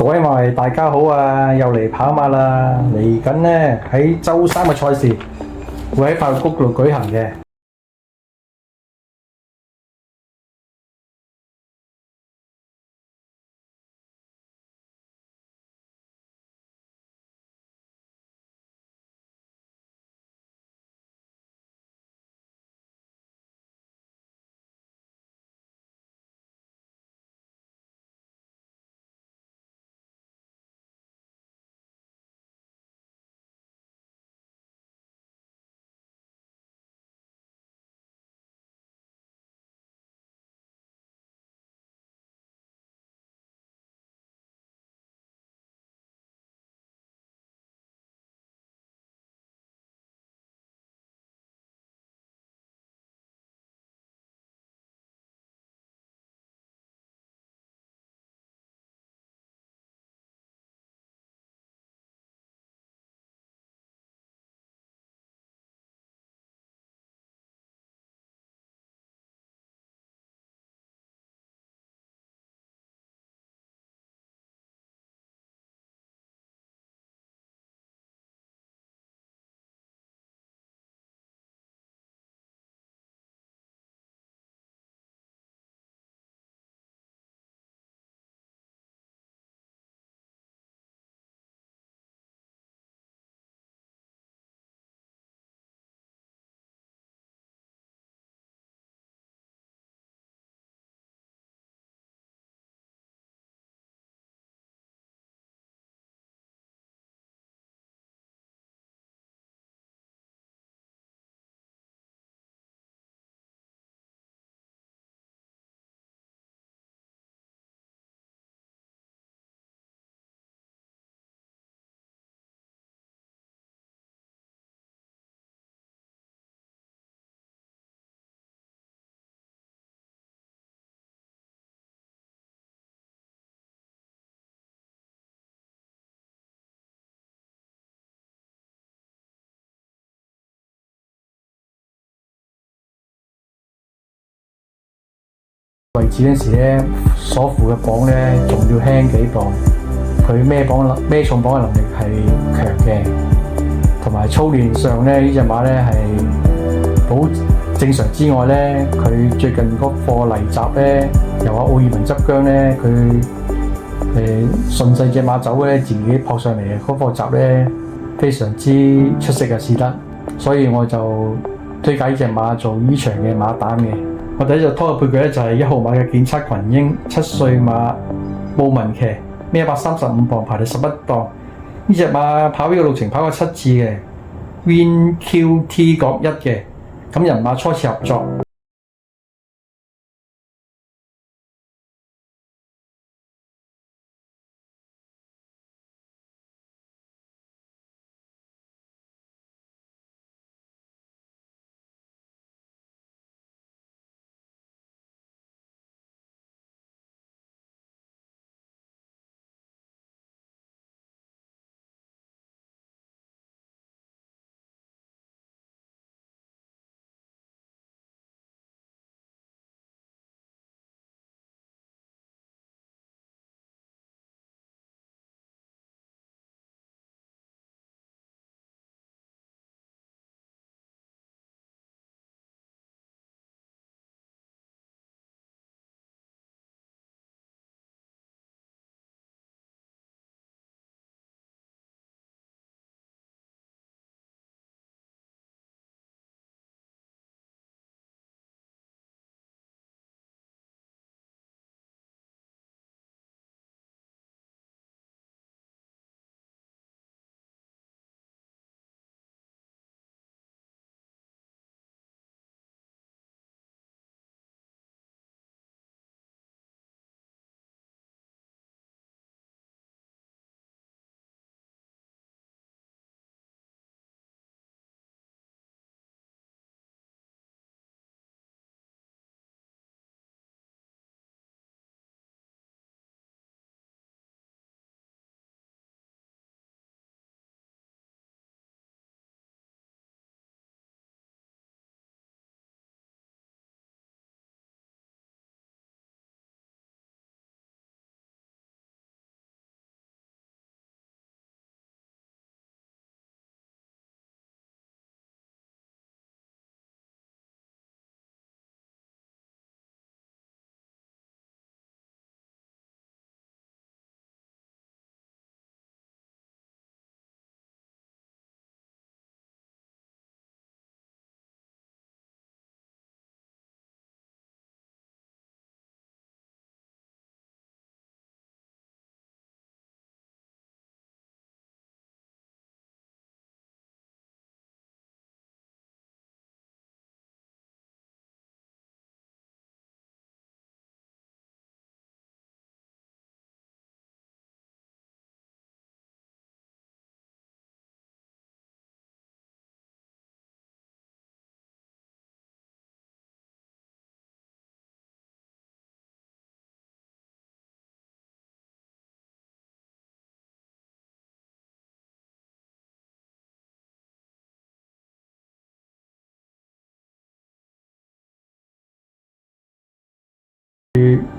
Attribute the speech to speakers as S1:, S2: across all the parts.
S1: 各位埋大家好啊！又嚟跑馬啦！嚟緊呢，喺周三嘅賽事會喺法律谷度舉行嘅。位置嗰時咧，所負嘅磅咧仲要輕幾磅，佢孭重磅嘅能力係強嘅，同埋操練上咧呢隻馬咧係好正常之外咧，佢最近嗰課泥閘咧，由阿奧爾文執韁咧，佢順勢隻馬走咧，自己撲上嚟嗰課閘咧非常之出色嘅試得，所以我就推介呢隻馬做呢場嘅馬膽嘅。我第一隻拖嘅配腳咧就係1號馬嘅檢測群英，7歲馬慕文騎，孭135磅，排第11檔。呢隻馬跑呢個路程跑過7次嘅 VinQT1嘅，咁人馬初次合作。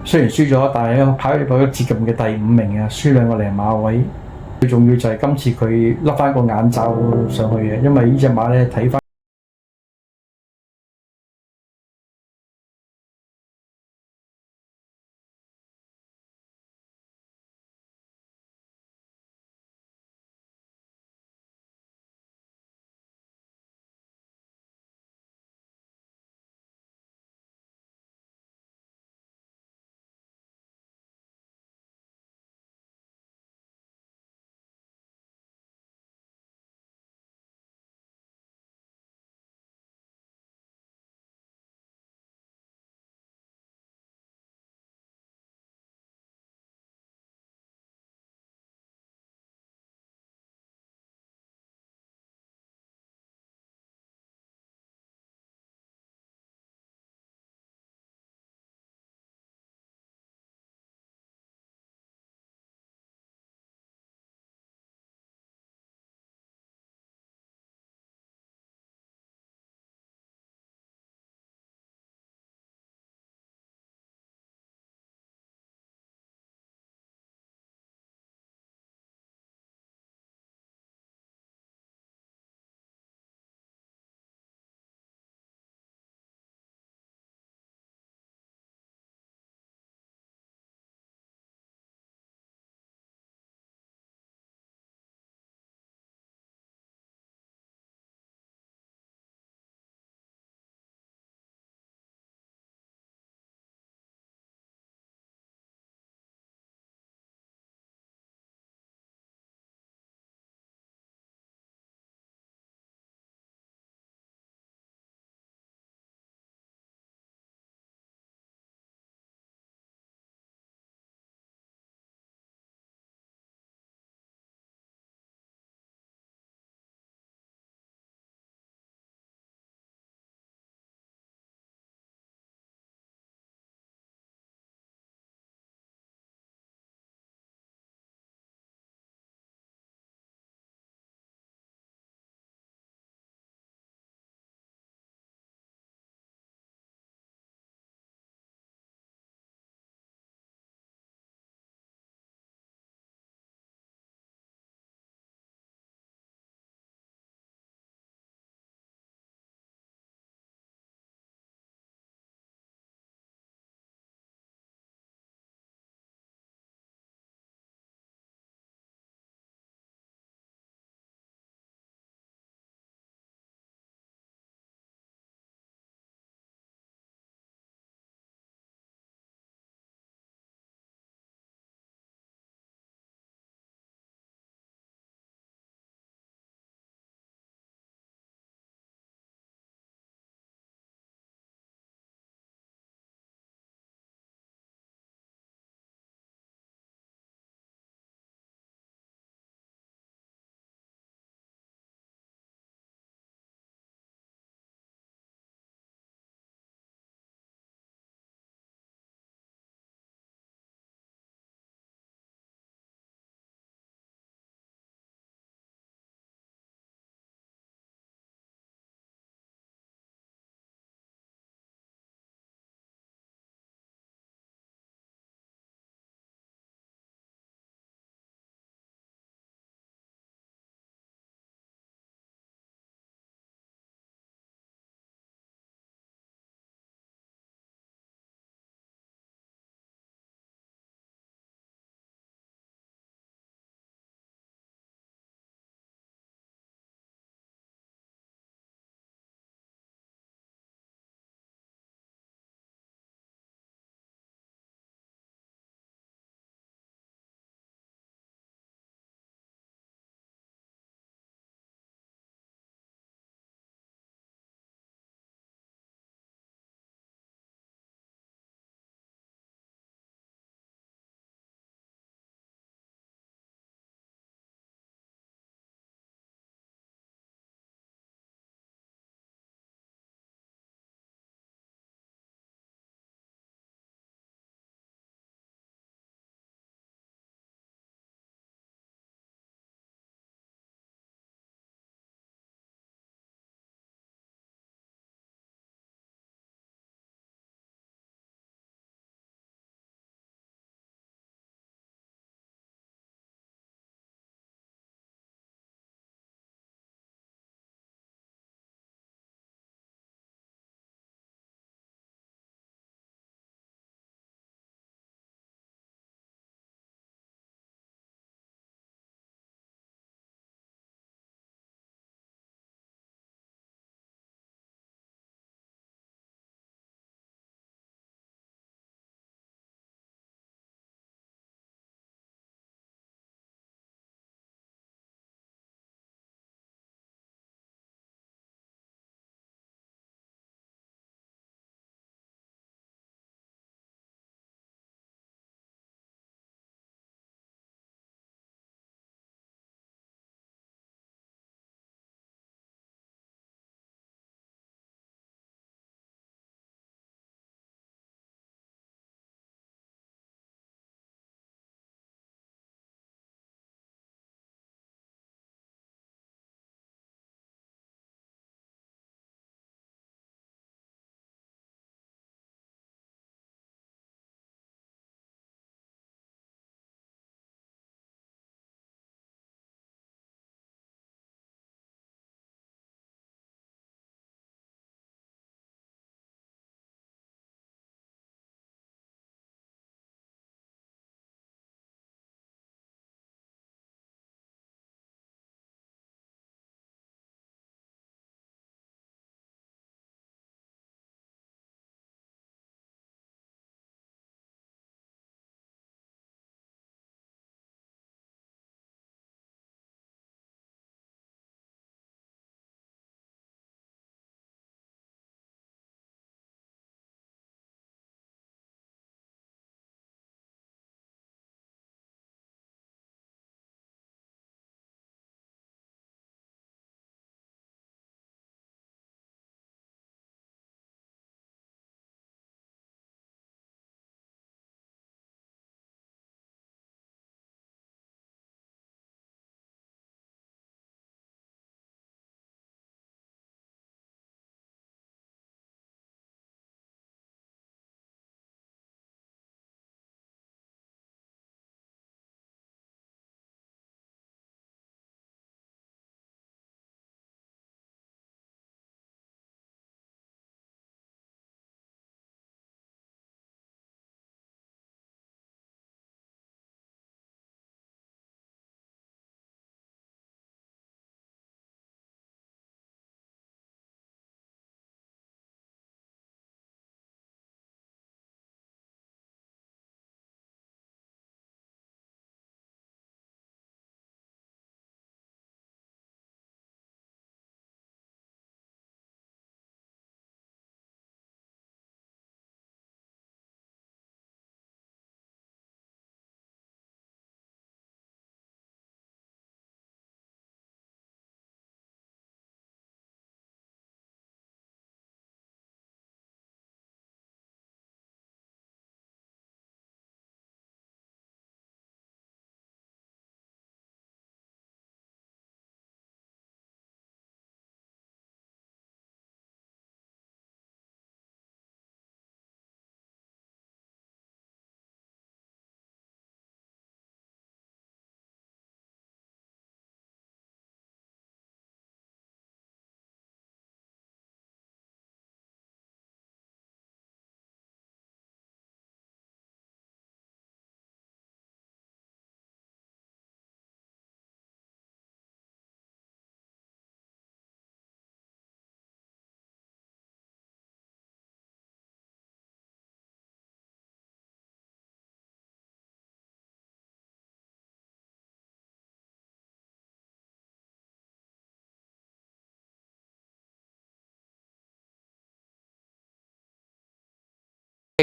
S1: 雖然輸咗，但係咧跑咗接近嘅第5名啊，輸2個零馬位。最重要就係今次佢笠翻個眼罩上去嘅，因為呢隻馬咧睇翻。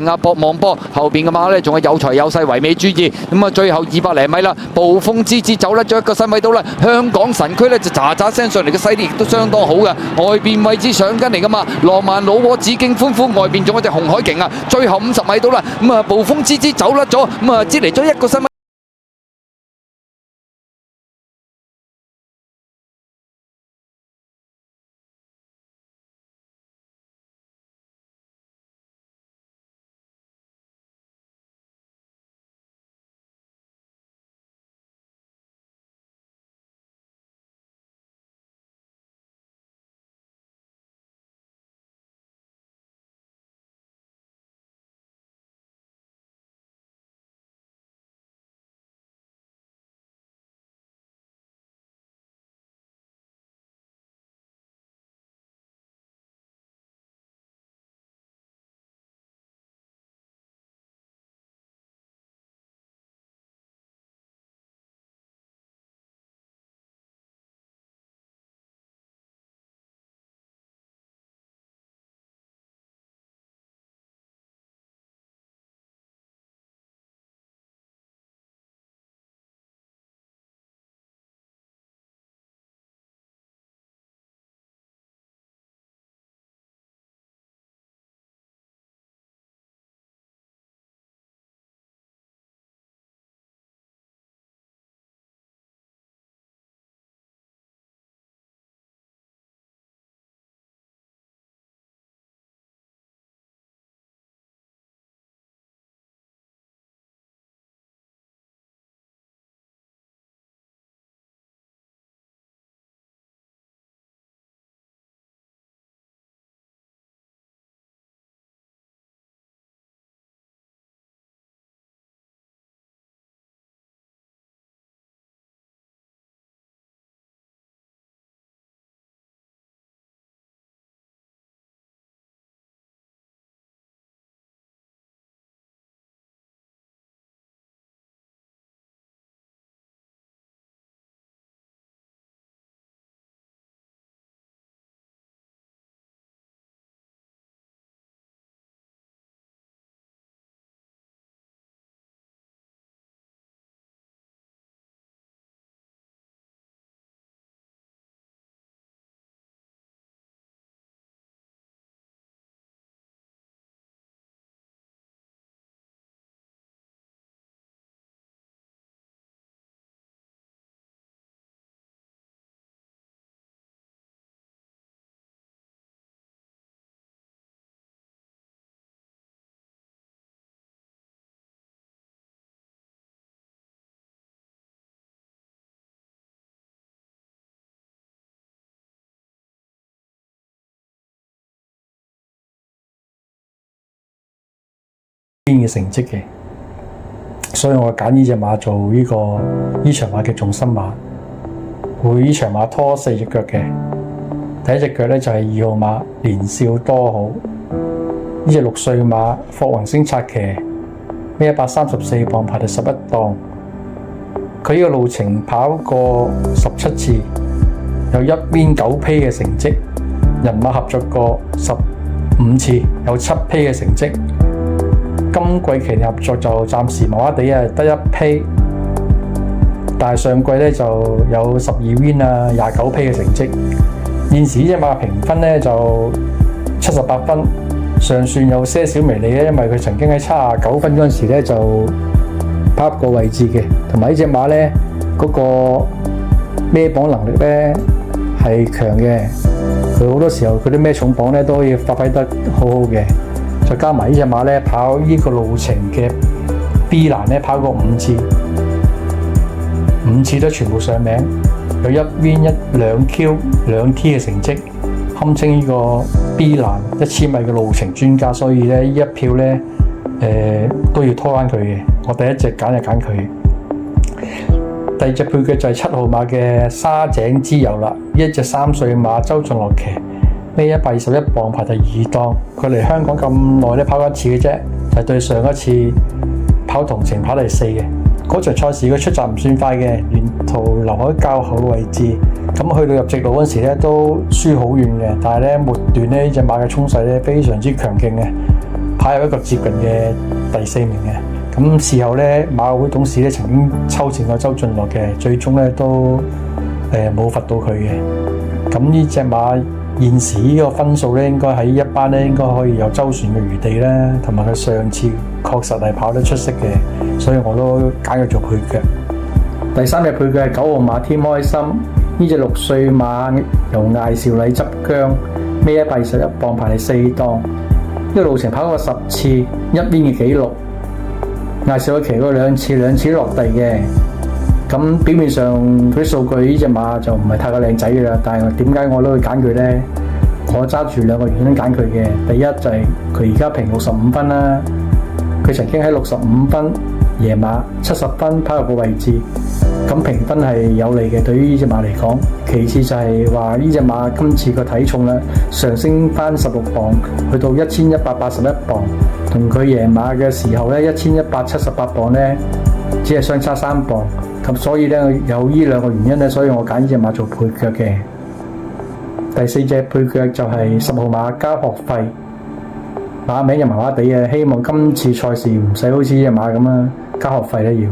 S2: 勁啊！博望波後邊嘅馬咧，仲係有財有勢，唯美主義。咁啊，最後200零米啦，暴風之子走甩咗一個身位到啦。香港神區咧就喳喳聲上嚟嘅勢力亦都相當好嘅。外邊位置上緊嚟噶嘛，浪漫老窩紫荊歡呼，外邊仲有隻紅海勁啊！最後50米到啦，咁啊暴風之子走甩咗，咁啊擠嚟咗一個身位。
S1: 邊嘅成績嘅，所以我揀呢隻馬做呢場馬嘅重心馬。會呢場馬拖4隻腳嘅，第一隻腳咧就係2號馬年少多好，呢隻6歲馬霍宏星策騎，孭134磅排第11檔。佢呢個路程跑過17次，有1 win 9匹嘅成績，人馬合作過15次，有7匹嘅成績。今季騎合作就暫時麻麻地啊，得1匹，但係上季咧就有12 win 啊，29匹嘅成績。現時呢隻馬評分咧就78分，尚算有些少微利嘅，因為佢曾經喺79分嗰陣時咧就跑入個位置嘅，同埋呢隻馬咧嗰個孭磅能力咧係強嘅，佢好多時候佢啲孭重磅咧都可以發揮得好好嘅。再加埋呢隻馬咧跑呢個路程嘅 B 欄咧跑過5次，5次都全部上名，有1 win 2 Q 2 T 嘅成績，堪稱呢個 B 欄1000米嘅路程專家，所以咧呢一票咧都要拖翻佢嘅。我第一隻揀就揀佢，第二隻配腳就係7號馬嘅沙井之友啦，一隻3歲馬周俊樂騎。孭121磅排第2檔，佢嚟香港咁耐咧跑過1次嘅啫，就係對上一次跑同程跑第4嘅。嗰場賽事佢出閘唔算快嘅，沿途留喺較後嘅位置，咁去到入直路嗰時咧都輸好遠嘅，但係咧末段咧呢隻馬嘅衝勢咧非常之強勁嘅，排入一個接近嘅第4名嘅。咁事後咧，馬會董事咧曾經抽前過周俊樂嘅，最終咧都冇罰到佢嘅。咁呢隻馬現時呢個分數咧，應該喺一班咧應該可以有周旋嘅餘地啦，同埋佢上次確實係跑得出色嘅，所以我都揀佢做配腳。第3隻配腳係9號馬添開心，呢隻6歲馬由艾兆禮執韁，孭121磅排第4檔，呢個路程跑過10次，1邊嘅紀錄。艾兆禮騎過2次落地嘅。咁表面上佢啲數據呢隻馬就唔係太過靚仔嘅啦，但係點解我都會揀佢呢？我揸住2個原因揀佢嘅。第一就係佢而家評65分啦，佢曾經喺65分夜馬70分跑入個位置，咁評分係有利嘅對於呢隻馬嚟講。其次就係話呢隻馬今次個體重啦上升翻16磅，去到1181磅，同佢夜馬嘅時候咧1178磅咧只係相差3磅。咁所以咧有呢2個原因咧，所以我揀呢隻馬做配腳嘅。第4隻配腳就係10號馬交學費，馬名就麻麻地嘅，希望今次賽事唔使好似呢隻馬咁啦，交學費咧要。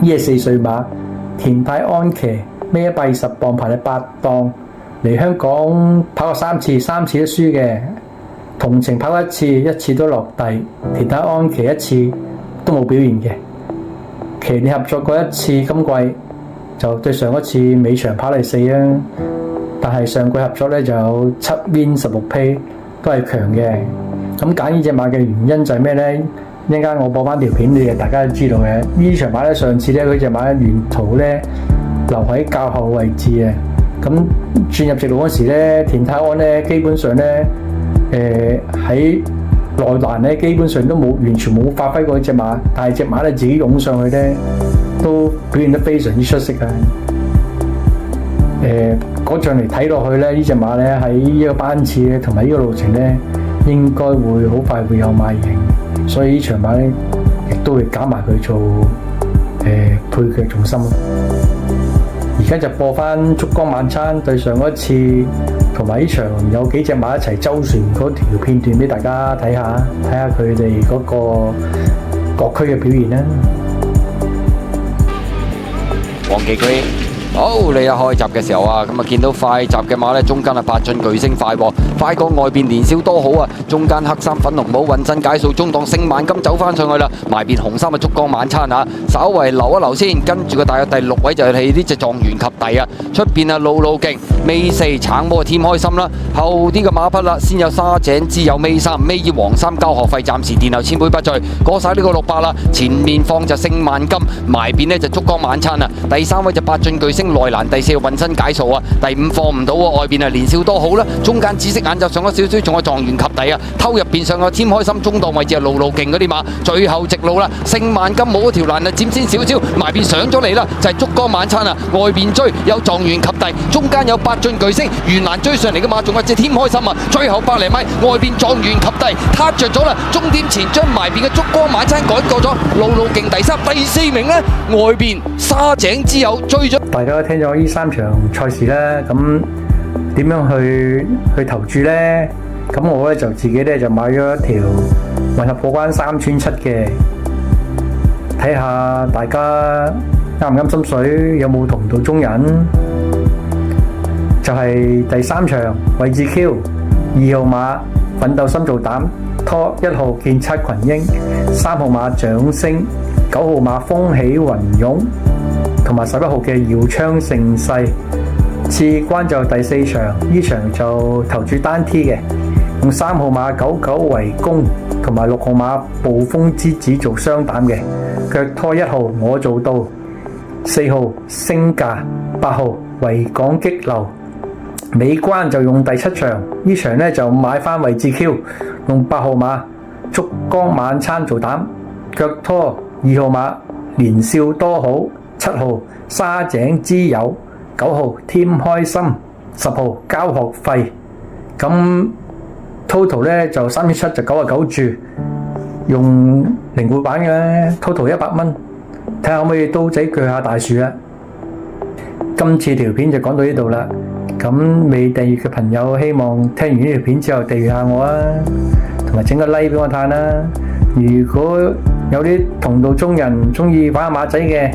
S1: 呢隻4歲馬田泰安騎，孭120磅排第8檔，嚟香港跑過3次，3次都輸嘅。同程跑過1次，1次都落地。田泰安騎1次都冇表現嘅。騎練合作過1次，今季就對上一次尾場跑第4啦。但係上季合作咧就有7 win 16批，都係強嘅。咁揀呢隻馬嘅原因就係咩咧？一陣間我播翻條片，你哋大家都知道嘅。呢場馬咧，上次咧佢隻馬沿途咧留喺較後位置嘅。咁轉入直路嗰時咧，田泰安咧基本上咧喺內欄咧基本上都完全冇發揮過呢隻馬，但係隻馬咧自己湧上去咧都表現得非常之出色啊！嗰仗嚟睇落去咧，呢隻馬咧喺呢個班次咧同埋呢個路程咧應該會好快會有馬贏，所以呢場馬咧亦都會揀埋佢做配腳重心。而家就播翻燭光晚餐對上一次同埋呢場有幾隻馬一齊周旋嗰條片段俾大家睇下佢哋嗰個各區嘅表現啦。
S2: 黃記區好，你一開閘嘅時候啊，咁啊見到快閘嘅馬呢，中間啊八進巨星快過外邊年少多好啊，中間黑衫粉紅帽穩陣解數，中檔勝萬金走翻上去啦，埋邊紅衫嘅燭光晚餐啊，稍為留一留先，跟住個大約第6位就係呢隻狀元及第啊，出邊啊路勁，尾4橙魔添開心啦，後啲嘅馬匹啦，先有沙井之友尾3，尾2黃衫交學費，暫時殿後千杯不醉，過晒呢個600啦，前面放就勝萬金，埋邊呢就燭光晚餐啊，第3位就八進巨星內欄，第4運身解數啊，第5放唔到喎，外邊啊年少多好啦，中間紫色眼就上咗少少，仲有狀元及第啊，偷入邊上有添開心，中檔位置係路勁嗰啲馬，最後直路啦，勝萬金冇嗰條欄啊，佔先少少，埋邊上咗嚟啦，就係燭光晚餐啊，外邊追有狀元及第，中間有八進巨星，沿欄追上嚟嘅馬仲有隻添開心啊，最後100厘米，外邊狀元及第，撻着咗啦，終點前將埋邊嘅燭光晚餐趕過咗，路勁第3，第4名呢，外邊沙井之友追咗。
S1: 大家聽咗呢3場賽事啦，咁點樣去投注呢？咁我咧就自己咧就買咗一條混合過關3串7嘅，睇下大家啱唔啱心水，有冇同道中人？就係第3場位置 Q 2號馬奮鬥心做膽，拖1號見七群英，3號馬掌聲，9號馬風起雲湧，同埋11號嘅耀昌盛世。次關就第4場，呢場就投注單 T 嘅，用3號馬99為攻，同埋6號馬暴風之子做雙膽嘅，腳拖1號我做到，4號升價，8號維港激流。尾關就用第7場，呢場呢就買翻位置 Q， 用8號馬燭光晚餐做膽，腳拖2號馬年少多好，7號沙井之友，9號添開心，10號交學費。咁 total 呢就3.7就99注，用靈活版嘅 total 100蚊，睇下可唔可以刀仔鋸下大樹啦。今次條片就講到呢度啦。咁未訂閱嘅朋友，希望聽完呢條片之後訂閱下我啊，同同埋整個 like 俾我睇啦。如果有啲同道中人鍾意玩馬仔嘅，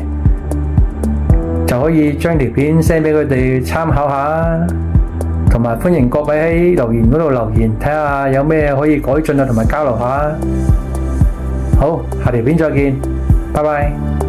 S1: 就可以將條片 send 俾佢哋參考下。同埋歡迎各位喺留言嗰度留言，睇下有咩可以改進啊，同埋交流下。好，下條片再見，拜拜。